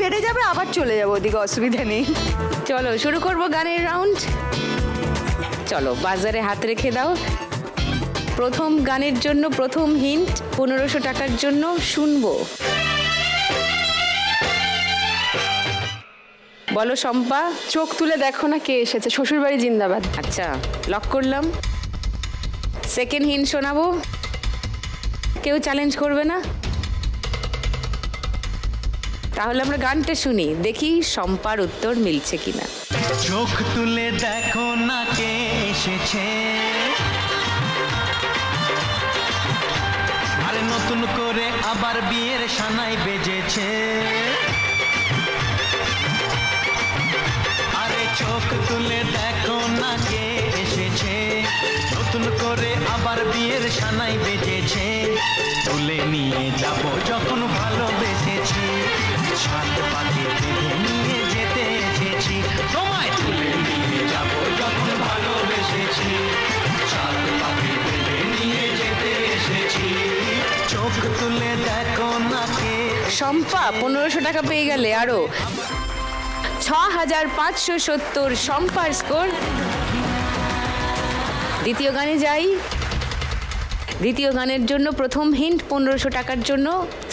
বেড়ে যাবে, আবার চলে যাবো ওদিকে, অসুবিধা নেই। চলো শুরু করবো গানের রাউন্ড। চলো বাজারে হাত রেখে দাও। প্রথম গানের জন্য প্রথম হিন্ট 1500 টাকার জন্য শুনবো। বলো শম্পা। চোখ তুলে দেখো না কে এসেছে, শ্বশুরবাড়ি জিন্দাবাদ। আচ্ছা লক করলাম। সেকেন্ড হিন্ট শোনাবো, কেউ চ্যালেঞ্জ করবে না? তাহলে আমরা গানটা শুনি, দেখি শম্পার উত্তর মিলছে কিনা। চোখ তুলে দেখো না কে এসেছে, আরে নতুন করে আবার বিয়ের সানাই বেজেছে। আরে চোখ তুলে দেখো না কে এসেছে, নতুন করে আবার বিয়ের সানাই বেজেছে। তুলে নিয়ে যাব যখন ভালোবেসেছি, সাত পাখি বেঁধে নিয়ে যেতে এসেছি। তোমায় তুলে নিয়ে যাব যখন ভালোবেসেছি, সাত পাখি বেঁধে নিয়ে যেতে এসেছি। চোখ তুলে দেখো না কে। শম্পা 1500 টাকা পেয়ে গেলে, আরো 6570 শম্পার স্কোর। দ্বিতীয় গানে যাই। দ্বিতীয় গানের জন্য প্রথম হিন্ট 1500 টাকার জন্য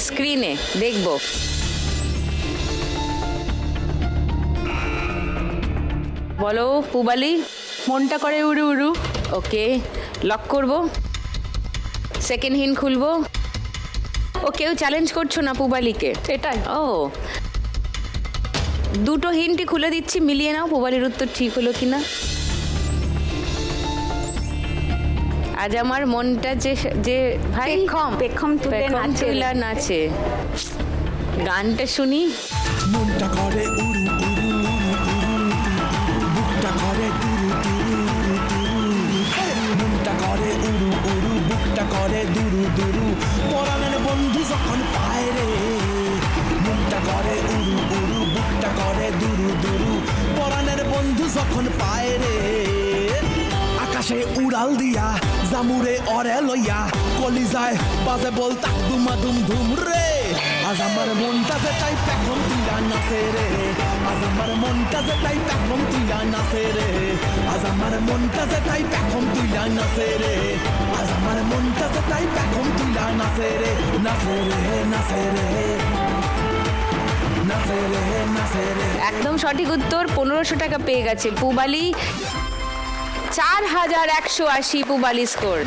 স্ক্রিনে দেখব। বলো পুবালি। মনটা করে উড়ু উড়ু। ওকে লক করব। সেকেন্ড হিন্ট খুলবো। ও কেউ চ্যালেঞ্জ করছো না পুবালিকে? এটাই। ও দুটো হিন্টই খুলে দিচ্ছি, মিলিয়ে নাও পুবালির উত্তর ঠিক হলো কিনা। আজ আমার মনটা যে যে ভাই পেখম তুলে নাচে। নাচে। গানটা শুনি। মনটা করে উড়ু উড়ু উড়ু উড়ু, বুকটা করে দুরু দুরু দুরু, মনটা করে উড়ু উড়ু, বুকটা করে দুরু দুরু, পরাণের বন্ধু যখন পায় রে। মনটা করে উড়ু উড়ু, বুকটা করে দুরু দুরু, পরাণের বন্ধু যখন পায় রে। আকাশে উড়াল দিয়া জামুরে অরে লইয়া, কলিজায় বাজে বল তাক দুমা দুম ধুম রে। আজ আমার মনটা যে তাই পেখম তুইলা নাচে রে, আজ আমার মনটা যে তাই পেখম তুইলা নাচে রে, আজ আমার মনটা যে তাই পেখম তুইলা নাচে রে, আজ আমার মনটা যে তাই পেখম তুইলা নাচে রে, নাচে রে নাচে রে নাচে রে নাচে রে। একদম সঠিক উত্তর, 1500 টাকা পেয়ে গেছে পুবালি। 4180 পুবালি স্কোর।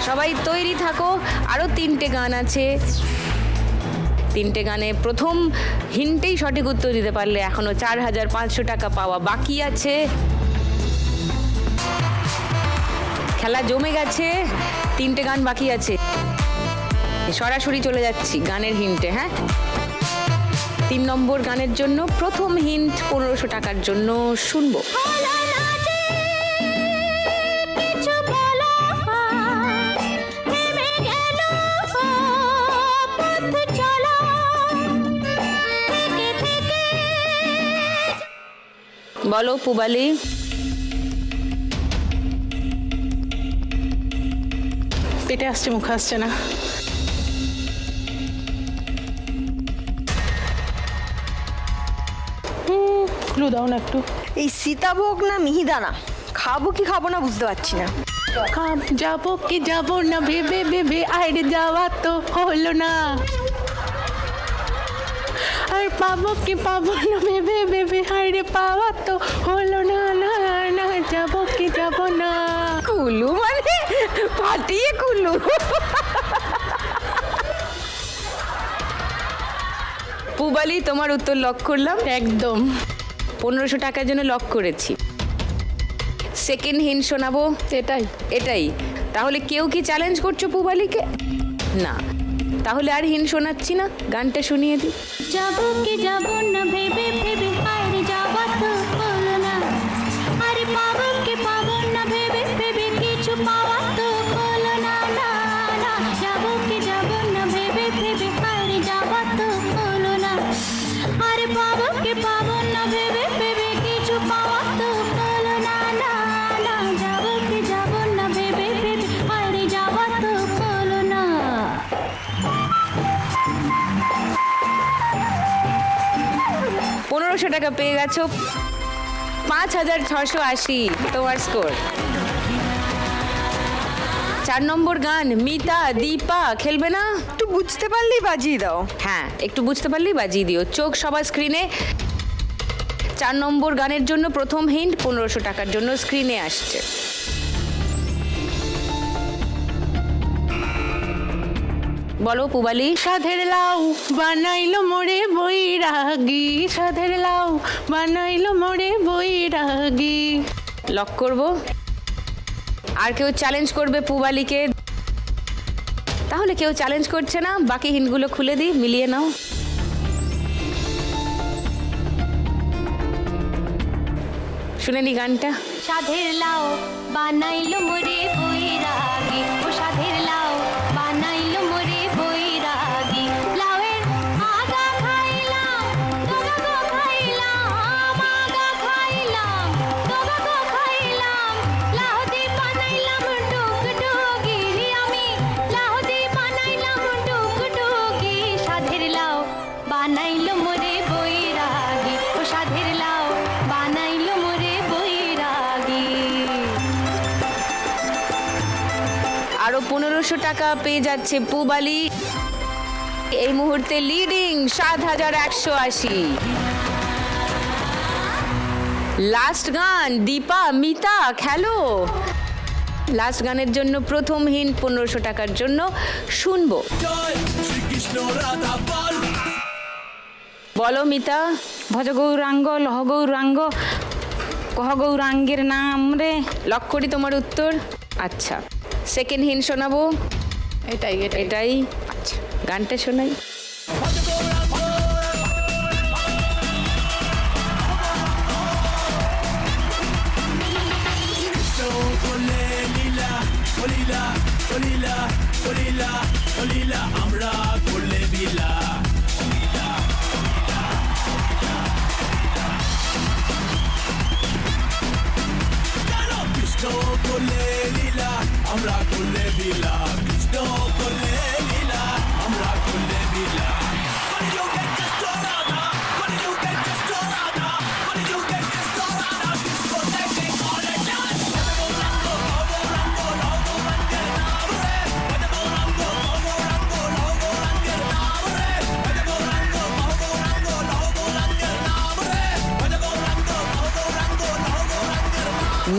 সবাই তৈরি থাকো, আরো 3টে গান আছে। 3টে গানে প্রথম হিন্টেই সঠিক উত্তর দিতে পারলে এখনো 4500 টাকা পাওয়া বাকি আছে। খেলা জমে গেছে, 3টে গান বাকি আছে। সরাসরি চলে যাচ্ছি গানের হিন্টে। হ্যাঁ, 3 নম্বর গানের জন্য প্রথম হিন্ট 1500 টাকার জন্য শুনবো। বলো পুবালি। পেটে আসছে, মুখে আসছে না। ক্লু দাও না একটু। এই সীতাভোগ না মিহিদানা, খাবো কি খাবো না বুঝতে পারছি না। যাবো কি যাবো না ভেবে ভেবে আইডে যাওয়া তো হলো না, আর পাবো কি পাবো না ভেবে ভেবে আইডে পাওয়া তো হলো না। না না যাবো কি যাবো না। কুলু মানে ফাটিয়ে কুলু। পুবালি তোমার উত্তর লক করলাম। একদম 1500 টাকার জন্য লক করেছি। সেকেন্ড হিন্ট শোনাবো। এটাই। এটাই। তাহলে কেউ কি চ্যালেঞ্জ করছো পুবালিকে? না, তাহলে আর হিন্ট শোনাচ্ছি না, গানটা শুনিয়ে দিই। যাবো কি যাবো না ভেবে ভেবে আরে যাওয়া তো হলো না, আরে পাবো কি পাবো না ভেবে ভেবে কিছু পাওয়া তো হলো না। না না যাবো কি যাবো না ভেবে ভেবে আরে যাওয়া তো হলো না, আরে পাবো কি পাবো না ভেবে ভেবে কিছু পাওয়া তো হলো না। না না যাবো কি যাবো না ভেবে ভেবে আরে যাওয়া তো হলো না। টাকা পেয়ে গেছো। 5680 তোমার স্কোর। 4 নম্বর গান মিতা দীপা খেলবে না? একটু বুঝতে পারলেই বাজিয়ে দাও। হ্যাঁ, একটু বুঝতে পারলেই বাজিয়ে দিও। চোখ সবার স্ক্রিনে। 4 নম্বর গানের জন্য প্রথম হিন্ট 1500 টাকার জন্য স্ক্রিনে আসছে। বলো পুবালি। সাধের লাউ বানাইলো মোরে বৈরাগী, সাধের লাউ বানাইলো মোরে বৈরাগী। লক করব। আর কেউ চ্যালেঞ্জ করবে পুবালিকে? তাহলে কেউ চ্যালেঞ্জ করছে না, বাকি হিন্টগুলো খুলে দিই, মিলিয়ে নাও। শুনে নি গানটা। সাধের লাউ বানাইলো মোরে বৈরাগী, ও সাধের লাউ বানাইলো মোরে বৈরাগী। লাউয়ের আগা খাইলাম, তোগা গো খাইলাম, আগা খাইলাম, তোগা গো খাইলাম। লাউ দি বানাইলাম টুকটুকি, আমি লাউ দি বানাইলাম টুকটুকি। সাধের লাউ বানাইলো মোরে বৈরাগী, ও সাধের লাউ বানাইলো মোরে বৈরাগী। আরো 1500 টাকা পেয়ে যাচ্ছে পুবালি। এই মুহূর্তে লিডিং 7180। লাস্ট গান দীপা মিতা খেলো। লাস্ট গানের জন্য প্রথম হিন্ট 1500 টাকার জন্য শুনবো। জয় শ্রীকৃষ্ণ রাধা বল। বলো মিতা। ভজ গৌরাঙ্গ লহ গৌরাঙ্গ কহ গৌরাঙ্গের নাম রে। লক করি তোমার উত্তর। আচ্ছা, সেকেন্ড হিন্ট শোনাবো। এটাই এটাই এটাই? আচ্ছা, গানটা শোনাই। আমরা করলে বিলা কৃষ্ণ করলে লীলা, আমরা করলে বিলা। কৃষ্ণ করলে লীলা, আমরা করলে বিলা।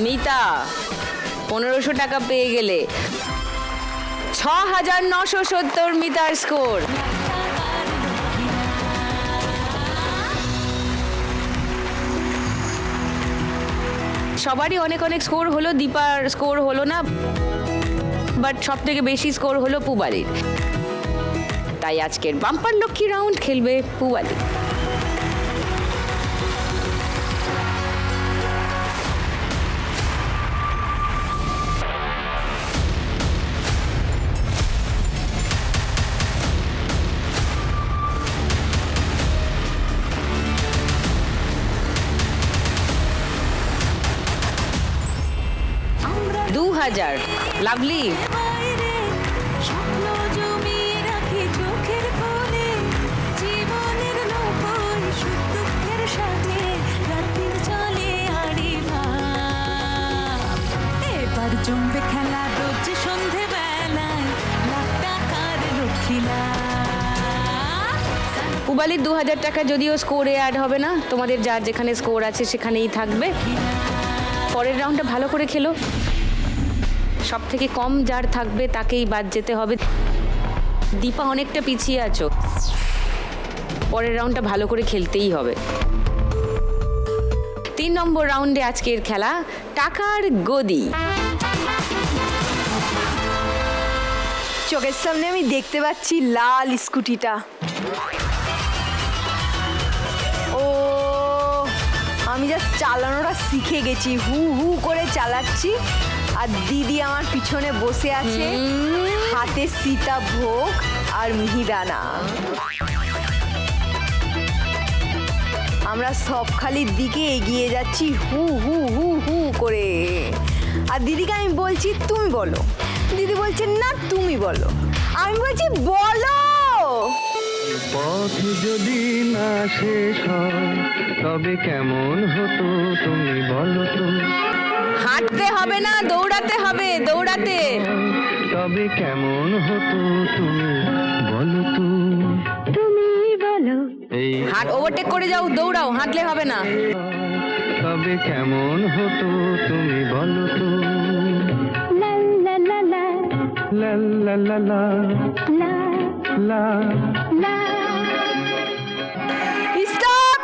মিতা 1500 টাকা পেয়ে গেলে। 6970 মিতার স্কোর। সবারই অনেক অনেক স্কোর হলো, দীপার স্কোর হলো না, বাট সব থেকে বেশি স্কোর হলো পুবালির। তাই আজকের বাম্পার লক্ষ্মী রাউন্ড খেলবে পুবালি। আমরা 2000। লাভলি। বাইরে স্বপ্ন জমিয়ে রাখি চোখের কোণে, জীবনের নৌকোয় সুখ দুঃখের সাথে রাত্রির চলে আড়ি ভাব। এবার জমবে খেলা রোজ সন্ধে বেলায়, লাখ টাকার লক্ষ্মীলা। পুবালির 2000 টাকা যদিও স্কোরে অ্যাড হবে না, তোমাদের যার যেখানে স্কোর আছে সেখানেই থাকবে। পরের রাউন্ডটা ভালো করে খেলো, সব থেকে কম যার থাকবে তাকেই বাদ যেতে হবে। দীপা অনেকটা পিছিয়ে আছো, পরের রাউন্ডটা ভালো করে খেলতেই হবে। 3 নম্বর রাউন্ডে আজকের খেলা টাকার গদি। চোখের সামনে আমি দেখতে পাচ্ছি লাল স্কুটিটা। ও, আমি জাস্ট চালানোটা শিখে গেছি, হু হু করে চালাচ্ছি। আর দিদি আমার পিছনে বসে আছে, হাতে সীতাভোগ আর মিহিদানা। আমরা সবখালির দিকে এগিয়ে যাচ্ছি হু হু হু হু করে। আর দিদিকে আমি বলছি তুমি বলো, দিদি বলছে না তুমি বলো। আমি বলছি বলো। পথ যদি না শেষ হয় তবে কেমন হতো তুমি বলো তো, হাঁটতে হবে না, দৌড়াতে হবে, দৌড়াতে। তবে কেমন হতো তুমি বলো তো, তুমি বলো এই হাঁট, ওভারটেক করে যাও, দৌড়াও, হাঁটলে হবে না। তবে কেমন হতো তুমি বলো তো, লা লা লা লা লা লা লা লা লা লা। লা স্টপ।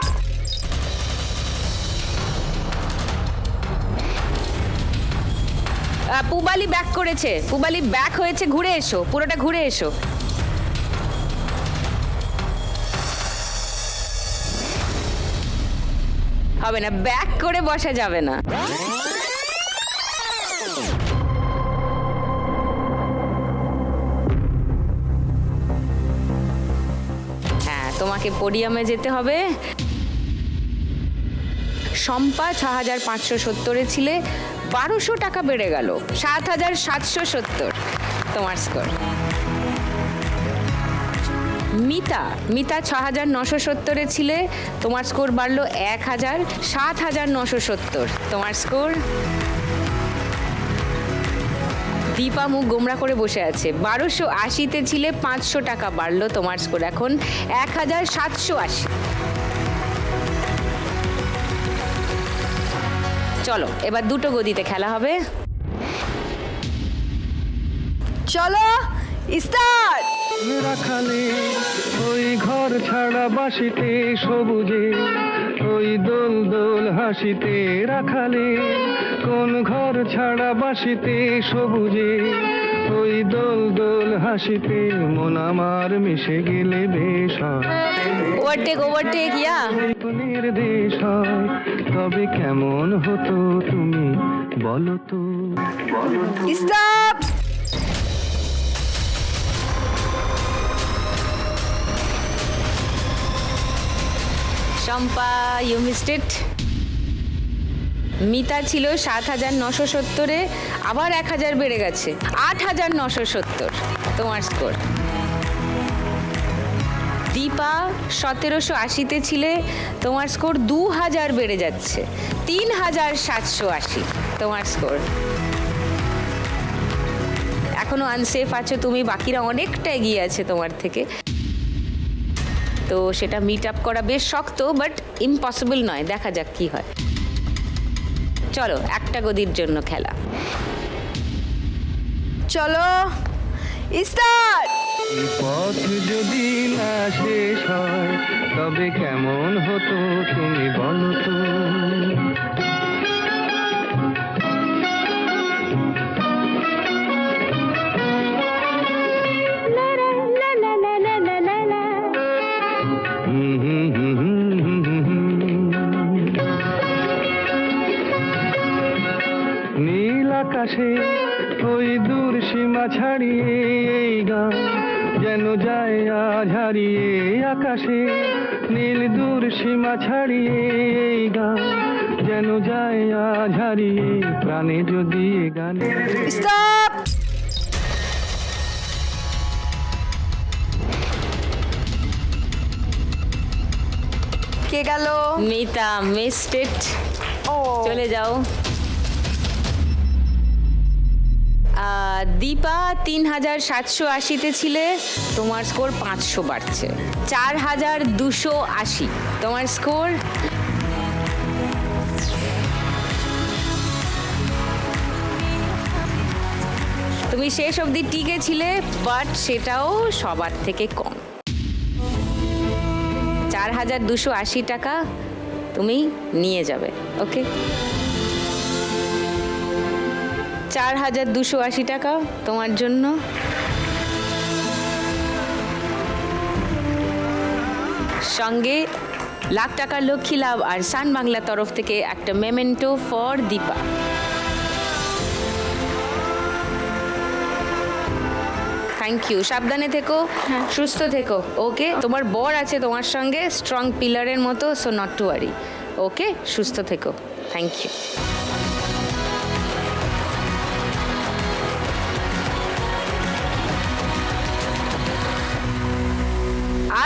পুবালি ব্যাক করেছে, পুবালি ব্যাক হয়েছে, ঘুরে এসো, পুরোটা ঘুরে এসো। হবে না, ব্যাক করে বসা যাবে না। হ্যাঁ, তোমাকে পোডিয়ামে যেতে হবে। শম্পা 6570 ছিলে, 1200 টাকা বেড়ে গেল, 7770 তোমার স্কোর। মিতা 6970 ছিলে, তোমার স্কোর বাড়লো 1000, 7970 তোমার স্কোর। দীপা মুখ গোমরা করে বসে আছে, 1280 ছিলে, 500 টাকা বাড়লো তোমার স্কোর, এখন 1780। চলো এবার দুটো গদিতে খেলা হবে। চলো স্টার্ট। রাখালে ওই ঘর ছাড়া বাসিতে সবুজে, ওই দোল দোল হাসিতে রাখালে, কোন ঘর ছাড়া বাসিতে সবুজে, ওই দোল দোল হাসিতে মন আমার মিশে গেলে বেশ হয়, ওভারটেক, ওভারটেক, ইয়া। নির্দেশ হয় তবে কেমন হতো তুমি বলো তো, stop. Shampa, you missed it. Mita ছিল 7970, আবার 1000 বেড়ে গেছে, 8970 তোমার স্কোর। দীপা 1780 ছিলে, তোমার স্কোর 2000 বেড়ে যাচ্ছে, 3780 তোমার স্কোর। এখনো আনসেফ আছো তুমি, বাকিরা অনেকটা এগিয়ে আছে তোমার থেকে, তো সেটা মিট আপ করা বেশ শক্ত, বাট ইম্পসিবল নয়, দেখা যাক কি হয়। চলো একটা গদির জন্য খেলা। চলো স্টার্ট। পথ যদি না শেষ হয় তবে কেমন হতো তুমি বলো তো, লা লা লা লা লা লা লা লা। নীল আকাশে ওই দূর সীমা ছাড়িয়ে এই গান যেন যায় আজ হারিয়ে, আকাশে নীল দূর সীমা ছাড়িয়ে এই গান যেন যায় আজ হারিয়ে, প্রাণে যদি এ গানে। স্টপ। কে গেল? মিতা মিসড ইট, ও চলে যাও। দীপা 3780 ছিলে, তোমার স্কোর 500 বাড়ছে, 4280 তোমার স্কোর। তুমি শেষ অবধি টিকে ছিলে, বাট সেটাও সবার থেকে কম। 4280 টাকা তুমি নিয়ে যাবে, ওকে? 4280 টাকা তোমার জন্য। সঙ্গে লাখ টাকার লক্ষ্মী লাভ আর সান বাংলা তরফ থেকে একটা memento for Dipa. Thank you, সাবধানে থেকো, সুস্থ থেকো, ওকে? তোমার বর আছে তোমার সঙ্গে, স্ট্রং পিলারের মতো, সো নট টু ওয়ারি, ওকে? সুস্থ থেকো, থ্যাংক ইউ।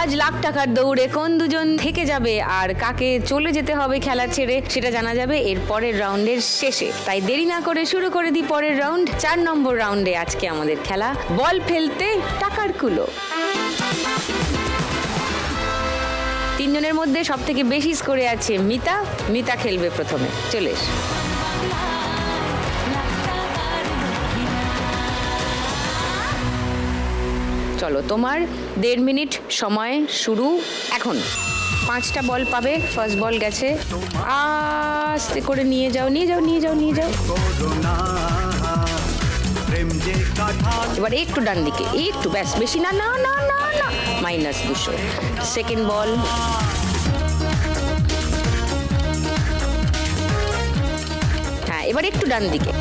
আজ লাখ টাকার দৌড়ে কোন দুজন থেকে যাবে আর কাকে চলে যেতে হবে খেলা ছেড়ে সেটা জানা যাবে এর পরের রাউন্ডের শেষে। তাই দেরি না করে শুরু করে দিই পরের রাউন্ড। 4 নম্বর রাউন্ডে আজকে আমাদের খেলা বল ফেলতে টাকার কুলো। 3 জনের মধ্যে সব থেকে বেশি স্কোরে আছে মিতা। মিতা খেলবে প্রথমে, চলে এস। চলো, তোমার 1.5 মিনিট সময় শুরু এখন। 5টা বল পাবে, ফার্স্ট বল গেছে, আস্তে করে নিয়ে যাও নিয়ে যাও নিয়ে যাও নিয়ে যাও। এবার একটু ডান দিকে, একটু, ব্যাস, বেশি না, না না না না, -200। সেকেন্ড বল, হ্যাঁ এবার একটু ডান দিকে,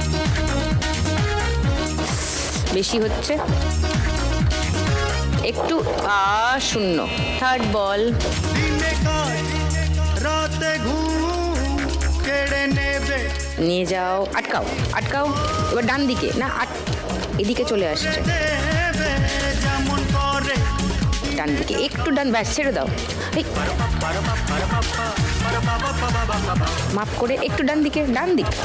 বেশি হচ্ছে, একটু, 0। থার্ড বল, নিয়ে যাও, আটকাও আটকাও, এবার ডান দিকে, না এদিকে চলে আসছে, ডান দিকে একটু ডান, ব্যাস ছেড়ে দাও, মাপ করে একটু ডান দিকে, ডান দিকে।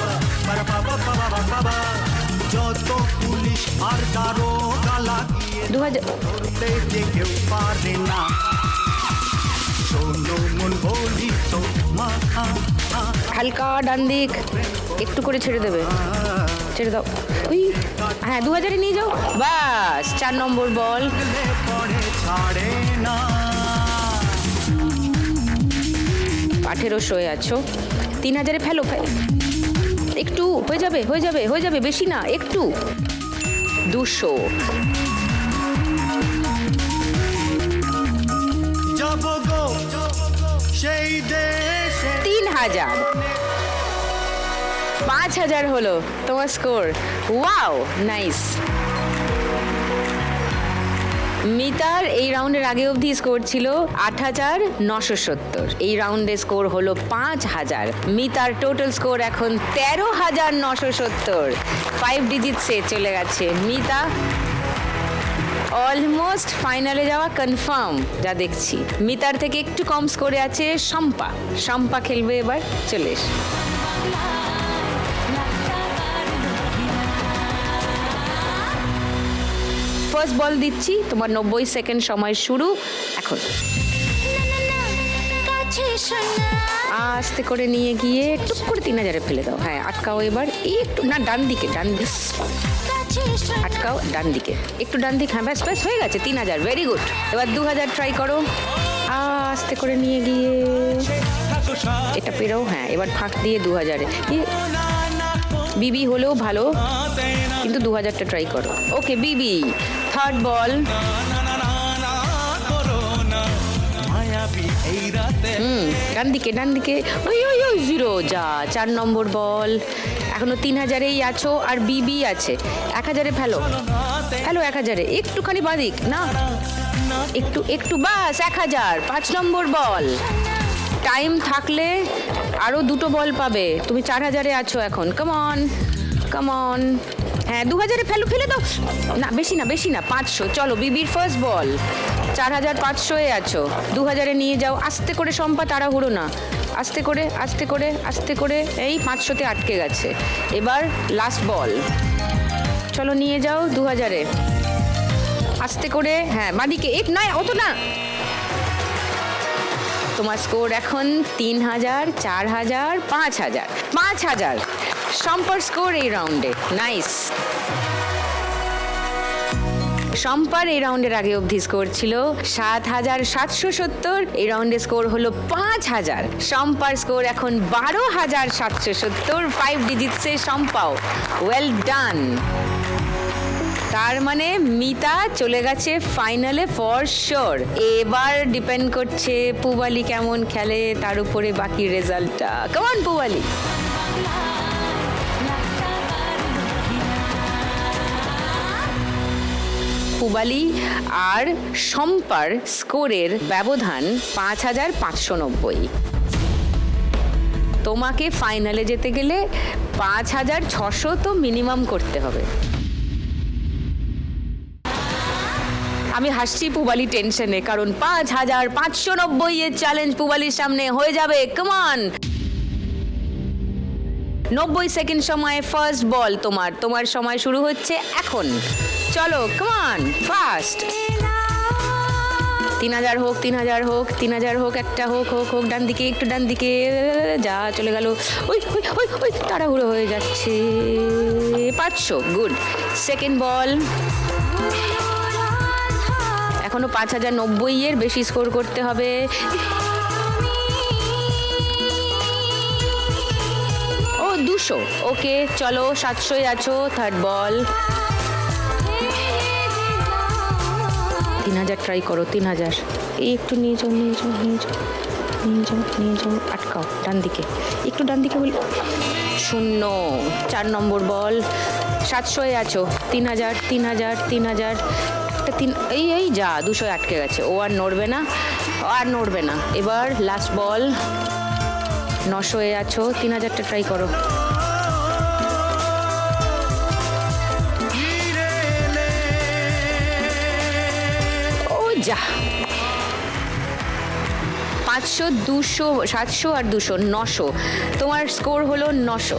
যত পুলিশ আর দারোগা লাগিয়ে 2000 কেউ পারে না, শোনো মন বলি তো মা, হালকা ডান দিক, একটু করে ছেড়ে দেবে, ছেড়ে দাও, ওই, হ্যাঁ 2000-এ নিয়ে যাও, বাস। 4 নম্বর বল, পরে ছাড়ে না। 1800-এ আছো, 3000-এ ফেলো, একটু, হয়ে যাবে হয়ে যাবে হয়ে যাবে, বেশি না, একটু, 200। যাব গো সেই দেশে, 3000, 5000 হলো তোমার স্কোর। Wow, nice. মিতার এই রাউন্ডের আগে অবধি স্কোর ছিল 8970, এই রাউন্ডে স্কোর হলো 5000। মিতার টোটাল স্কোর এখন 13970, 5 ডিজিটসে চলে গেছে মিতা। অলমোস্ট ফাইনালে যাওয়া কনফার্ম যা দেখছি। মিতার থেকে একটু কম স্কোরে আছে শম্পা। শম্পা খেলবে এবার, চলে এস। ফার্স্ট বল দিচ্ছি, তোমার 90 সেকেন্ড সময় শুরু এখন। আস্তে করে নিয়ে গিয়ে টুক করে 3000-এ ফেলে দাও, হ্যাঁ আটকাও এবার, একটু, না ডান দিকে, ডান দিকে আটকাও, ডান দিকে একটু, ডান দিকে, হ্যাঁ ব্যাস ব্যাস, হয়ে গেছে 3000, ভেরি গুড। এবার 2000 ট্রাই করো, আস্তে করে নিয়ে গিয়ে এটা পেরো, হ্যাঁ এবার ফাঁক দিয়ে 2000-এ, বিবি হলেও ভালো, কিন্তু 2000টা ট্রাই করো। ওকে বিবি, থার্ড বল, ডান দিকে ডান দিকে, ওই ওই ওই 0, যা। 4 নম্বর বল, এখনো 3000-এই আছো আর বিবি আছে, 1000-এ ফেলো, ফেলো 1000-এ, একটুখানি বাদিক, না একটু একটু, বাস 1000। 5 নম্বর বল, টাইম থাকলে আরো 2টো বল পাবে, তুমি 4000-এ আছো এখন, কামন কামন, হ্যাঁ 2000-এ ফেলো, ফেলে দাও, না বেশি না বেশি না, 500। চলো বিবির ফার্স্ট বল, 4500-এ আছো, 2000-এ নিয়ে যাও, আস্তে করে শম্পা, তাড়াহুড়ো না, আস্তে করে আস্তে করে আস্তে করে, এই 500-তে আটকে গেছে। এবার লাস্ট বল, চলো নিয়ে যাও 2000-এ, আস্তে করে, হ্যাঁ বাদিকে, এক না, অত না। তোমার স্কোর এখন 3000, 4000, 5000, 5000। শম্পার স্কোর এই রাউন্ডে, নাইস। শম্পার এই রাউন্ডের আগে অবধি স্কোর ছিল 7770, এই রাউন্ডে স্কোর হলো 5000। শম্পার স্কোর এখন 12770, 5 ডিজিটসে শম্পাও, ওয়েল ডান। তার মানে মিতা চলে গেছে ফাইনালে ফর শিওর। এবার ডিপেন্ড করছে পুবালি কেমন খেলে তার উপরে বাকি রেজাল্টটা। কেমন পুবালি? পুবালি আর শম্পার স্কোরের ব্যবধান 5590। তোমাকে ফাইনালে যেতে গেলে 5600 তো মিনিমাম করতে হবে। আমি হাসছি পুবালি টেনশনে, কারণ 5590 এর চ্যালেঞ্জ পুবালির সামনে হয়ে যাবে। কমান 90 সেকেন্ড সময় ফার্স্ট বল তোমার সময় শুরু হচ্ছে এখন। চলো কমান ফাস্ট। 3000 হোক, 3000 হোক, 3000 হোক, একটা হোক হোক হোক, ডান দিকে একটু ডান দিকে, যা চলে গেল। ওই ওই ওই ওই তাড়াহুড়ো হয়ে যাচ্ছে। 500, গুড। সেকেন্ড বল। এখনো 5090 এর বেশি স্কোর করতে হবে। ও 200, ওকে চলো 700 আছো। থার্ড বল। 3000 ট্রাই করো, 3000। এই একটু নিয়ে যাও, নিয়ে যাও, নিয়ে যাও, নিয়ে যাও, নিয়ে যাও, আটকাও ডান দিকে, একটু ডান দিকে বলি। 0, 4 নম্বর বল। 700 আছো। 3000, 3000, 3000, একটা 3, এই যা 200 আটকে গেছে। ও আর নড়বে না, আর নড়বে না। এবার লাস্ট বল। 900 আছো। 3000টা ট্রাই করো। যা 500, 200, 700 আর 200, 900। তোমার স্কোর হলো 900।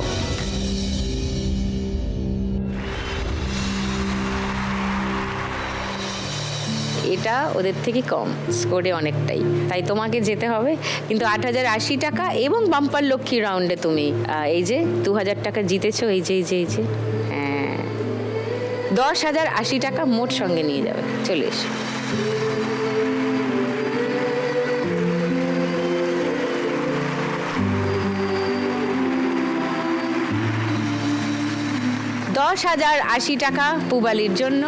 এটা ওদের থেকে কম স্কোরে অনেকটাই, তাই তোমাকে যেতে হবে। কিন্তু 8080 টাকা এবং বাম্পার লক্ষ্মী রাউন্ডে তুমি এই যে 2000 টাকা জিতেছো। এই যে 10,080 টাকা মোট সঙ্গে নিয়ে যাবে। চলে এসো। $10,080 টাকা পুবালির জন্য,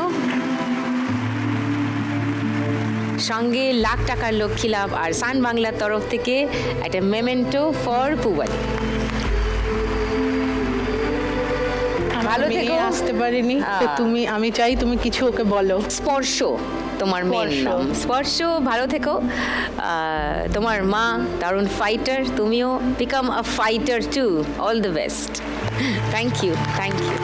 সঙ্গে লাখ টাকার লক্ষ্মী লাভ আর সান বাংলার তরফ থেকে একটা মেমেন্টো ফর পুবালি। ভালো থেকো। আসতে পারিনি তো আমি চাই তুমি কিছু ওকে বলো। স্পর্শ তোমার মেন নাম, স্পর্শ। ভালো থেকো। তোমার মা দারুণ ফাইটার, তুমিও become a fighter too. All the best. Thank you, thank you.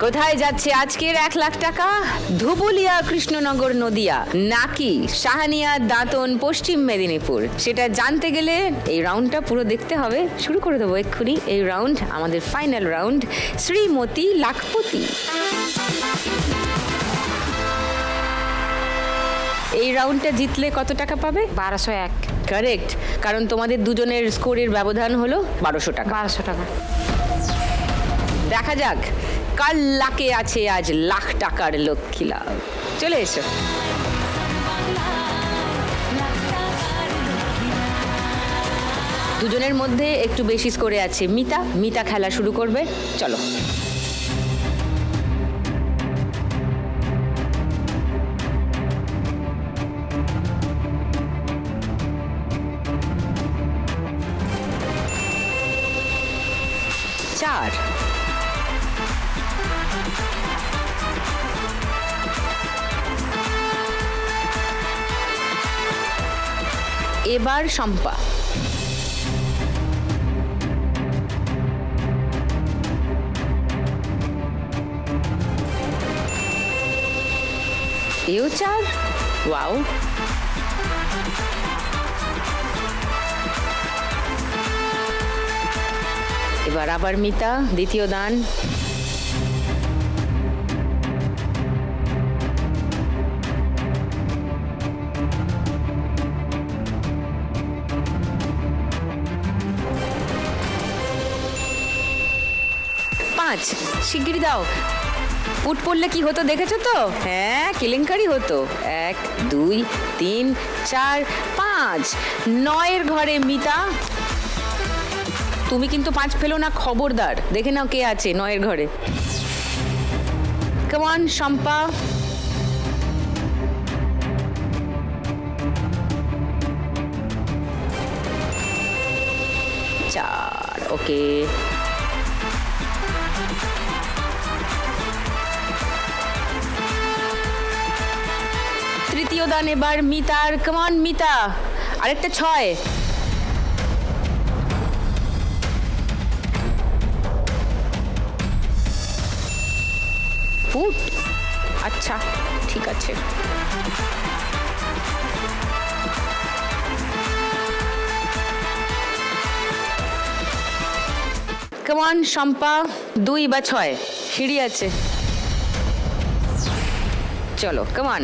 কোথায় যাচ্ছে আজকের 1 লাখ টাকা? ধুবুলিয়া, কৃষ্ণনগর, নদিয়া, নাকি সাহানিয়া, দাঁতন, পশ্চিম মেদিনীপুর? সেটা জানতে গেলে এই রাউন্ডটা পুরো দেখতে হবে। শুরু করে দেবো এক্ষুনি এই রাউন্ড, আমাদের ফাইনাল রাউন্ড। শ্রীমতী লাখপতি। এই রাউন্ডটা জিতলে কত টাকা পাবে? 1201। কারেক্ট, কারণ তোমাদের দুজনের স্কোরের ব্যবধান হলো 1200 টাকা। 1200 টাকা। দেখা যাক কার লাকে আছে আজ লাখ টাকার লক্ষ্মী লাভ। চলে এসো। দুজনের মধ্যে একটু বেশি স্কোরে আছে মিতা খেলা শুরু করবে। চলো। চার। এবার শম্পা। এও 4। ওয়াও। এবার আবার মিতা, দ্বিতীয় দান। শিগগিরই দাও। উঠ পড়লে কি হতো দেখেছো তো? হ্যাঁ, কেলেঙ্কারি হতো। 1, 2, 3, 4, 5, 9 ঘরে মিতা। তুমি কিন্তু 5 ফেলো না, খবরদার। দেখে নাও কে আছে 9 ঘরে। Come on Shampa. চার। ওকে। তৃতীয় দান এবার মিতার। কাম অন মিতা, আরেকটা 6। পুট, আচ্ছা ঠিক আছে। কেমন শম্পা, 2 বা 6 সিঁড়ি আছে, চলো কেমন।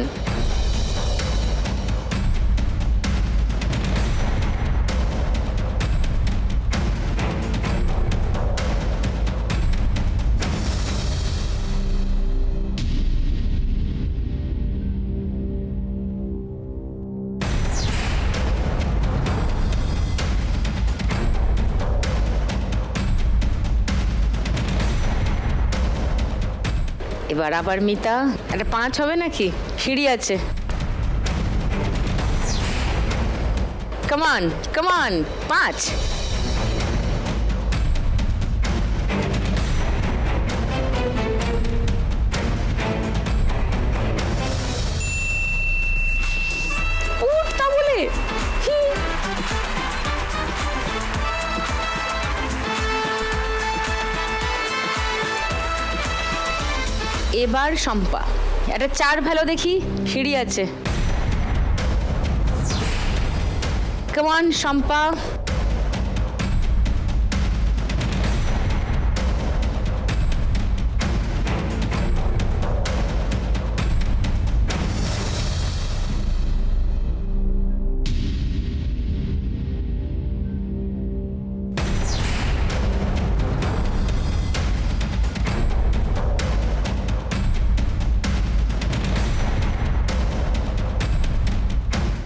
এবার আবার মিতা, একটা 5 হবে নাকি, সিঁড়ি আছে, কামান কামান 5। উঠতা বলে এবার শম্পা, একটা 4 ভ্যালো দেখি, সিঁড়ি আছে, কেমন শম্পা।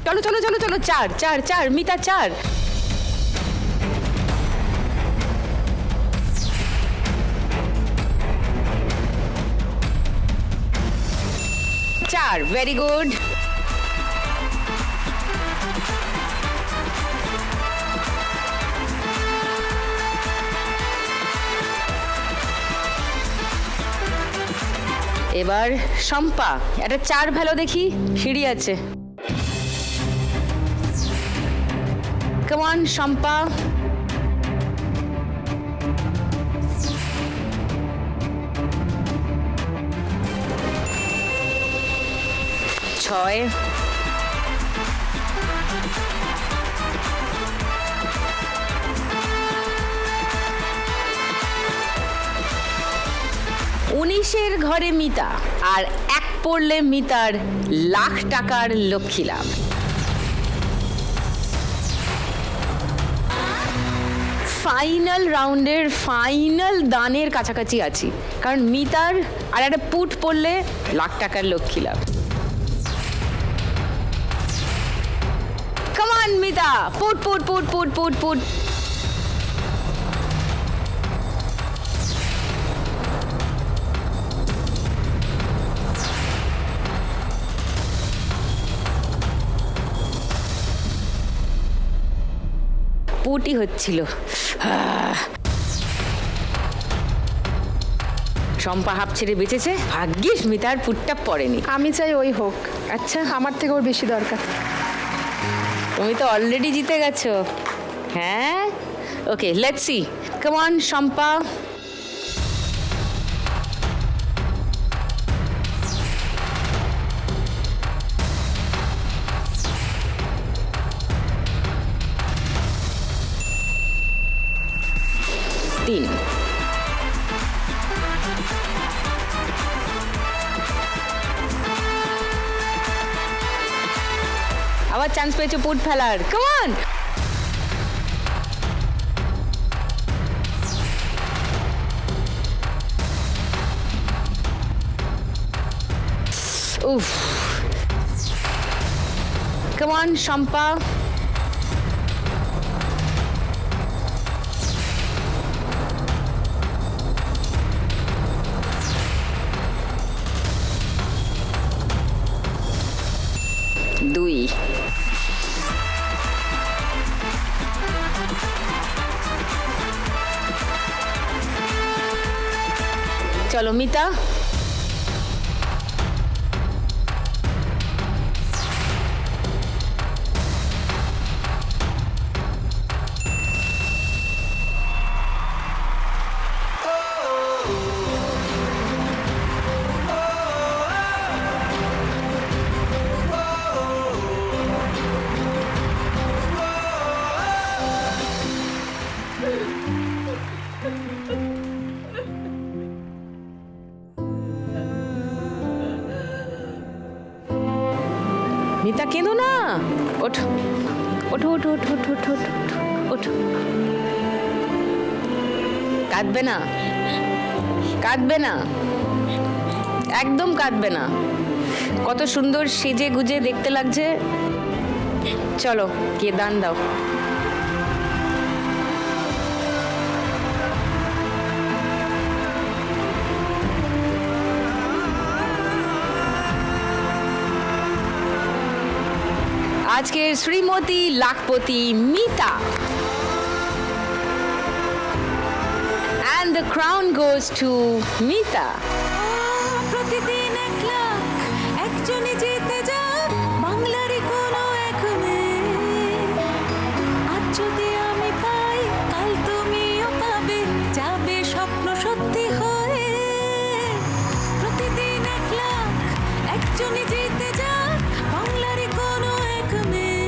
চলো চলো চলো চলো, 4 4 4 মিতা 4। 4, very good. এবার শম্পা, একটা 4 ভ্যালো দেখি, সিঁড়ি আছে, কেমন শম্পা। 6, উনিশের ঘরে মিতা, আর 1 পড়লে মিতার লাখ টাকার লক্ষ্মী লাভ। ফাইনাল রাউন্ডের ফাইনাল দানের কাছাকাছি আছি, কারণ মিতার আর একটা পুট পড়লে লাখ টাকার লক্ষ্মী লাভ। কামান Mita, put put put put put put. পুটি হচ্ছিল। শম্পা হাফ ছেড়ে বেঁচেছে, ভাগ্যিস মিতার পুটটা পড়েনি। আমি চাই ওই হোক, আচ্ছা, আমার থেকে ওর বেশি দরকার। তুমি তো অলরেডি জিতে গেছো। হ্যাঁ, okay, let's see, come on Shampa. তিন, আবার চান্স পেয়েছো পুট ফেলার, কাম অন। উফ, কাম অন শম্পা। দুই, চলো মিতা। মিতা কেঁদো না, ওঠো ওঠো ওঠো ওঠো ওঠো ওঠো ওঠো ওঠো। কাঁদবে না, কাঁদবে না, একদম কাঁদবে না। কত সুন্দর সেজে গুজে দেখতে লাগছে। চলো গিয়ে দান দাও। আজকের Shrimati lakhpati Mita. And the crown goes to Mita. প্রতিদিন 1 লাখ একজনই জিতে যায় বাংলারই কোনো এক মেয়ে। আজ যদি আমি পাই কাল তুমিও পাবে, যাবে স্বপ্ন সত্যি হয়ে। প্রতিদিন 1 লাখ একজনই জিতে যায় বাংলারই কোনো এক মেয়ে।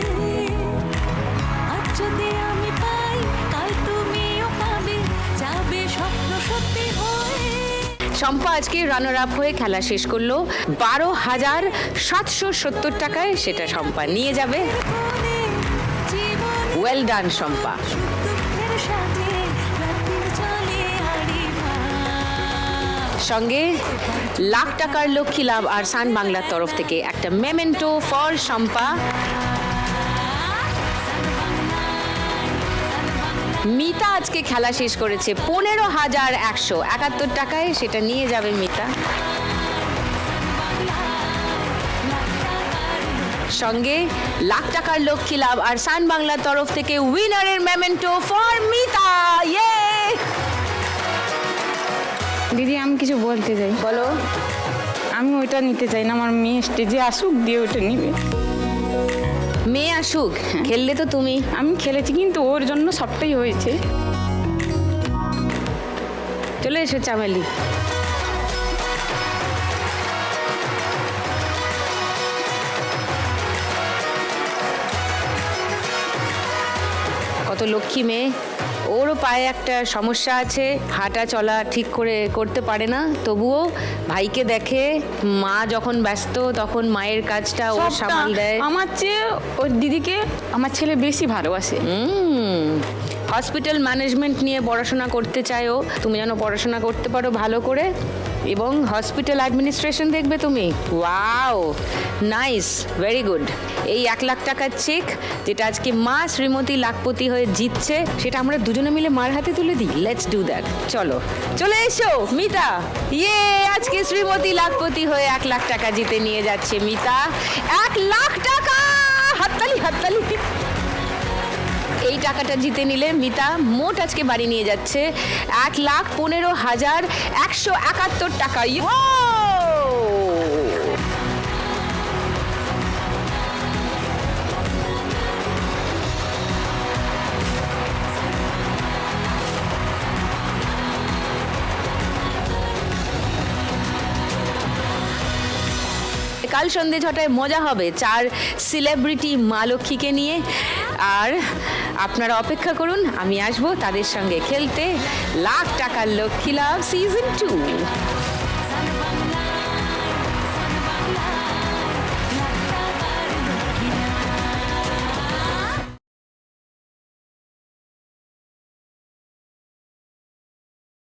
আজ যদি আমি পাই কাল তুমিও পাবে, যাবে স্বপ্ন সত্যি হয়ে। শম্পা আজকে রানার আপ হয়ে খেলা শেষ করলো 12,770 টাকায়। সেটা শম্পা নিয়ে যাবে। Well done Shampa. সঙ্গে লাখ টাকার লক্ষ্মী লাভ আর সান বাংলার তরফ থেকে একটা মেমেন্টো ফর শম্পা। মিতা আজকে খেলা শেষ করেছে 15,171 টাকায়। সেটা নিয়ে যাবে মিতা। সঙ্গে লাখ টাকার লক্ষ্মী লাভ আর সান বাংলার তরফ থেকে উইনারের মেমেন্টো ফর মিতা। ইয়ে দিদি আমি কিছু বলতে চাই। বলো। আমি ওইটা নিতে চাই না, আমার মেয়ে স্টেজে আসুক দিয়ে ওইটা নিবে। মেয়ে আসুক, খেললে তো তুমি। আমি খেলেছি কিন্তু ওর জন্য সবটাই হয়েছে। চলে এসো চামেলি। কত লক্ষ্মী মেয়ে। ওরও পায়ে একটা সমস্যা আছে, হাঁটা চলা ঠিক করে করতে পারে না, তবুও ভাইকে দেখে। মা যখন ব্যস্ত তখন মায়ের কাজটা ও সবটা সামাল দেয়। আমার চেয়ে ওর দিদিকে আমার ছেলে বেশি ভালোবাসে। হসপিটাল ম্যানেজমেন্ট নিয়ে পড়াশোনা করতে চায় ও। তুমি যেন পড়াশোনা করতে পারো ভালো করে, এবং হসপিটাল অ্যাডমিনিস্ট্রেশন দেখবে তুমি। Wow, nice, very good. এই 1 লাখ টাকার চেক যেটা আজকে মা শ্রীমতী লাখপতি হয়ে জিতছে, সেটা আমরা দুজনে মিলে মার হাতে তুলে দিই। Let's do that. চলো চলে এসো মিতা। ইয়ে, আজকে শ্রীমতী লাখপতি হয়ে 1 লাখ টাকা জিতে নিয়ে যাচ্ছে মিতা। 1 লাখ টাকা, হাততালি হাততালি। এই টাকাটা জিতে নিলে মিতা মোট আজকে বাড়ি নিয়ে যাচ্ছে 1,15,171 টাকা। কাল সন্ধে 6টায় মজা হবে 4 সেলিব্রিটি মা লক্ষ্মীকে নিয়ে। আর আপনারা অপেক্ষা করুন, আমি আসবো তাদের সঙ্গে খেলতে লাখ টাকার লক্ষ্মী লাভ সিজন 2।